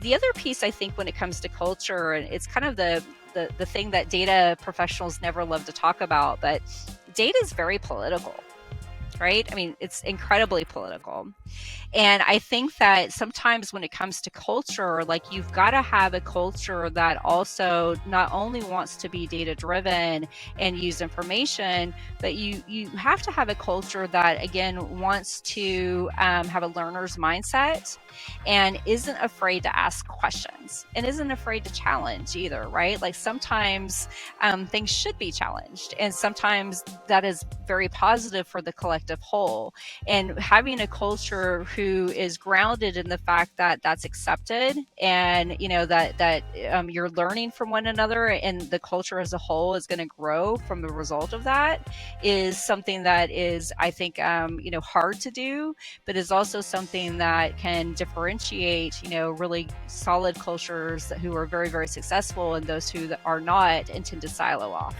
The other piece, I think, when it comes to culture, and it's kind of the thing that data professionals never love to talk about, but data is very political, right? I mean, it's incredibly political. And I think that sometimes when it comes to culture, like you've got to have a culture that also not only wants to be data driven and use information, but you have to have a culture that, again, wants to have a learner's mindset and isn't afraid to ask questions and isn't afraid to challenge either, right? Like sometimes things should be challenged, and sometimes that is very positive for the collective whole. And having a culture who is grounded in the fact that that's accepted, and that you're learning from one another, and the culture as a whole is going to grow from the result of that, is something that is, I think, hard to do, but is also something that can differentiate, really solid cultures who are very, very successful and those who are not and tend to silo off.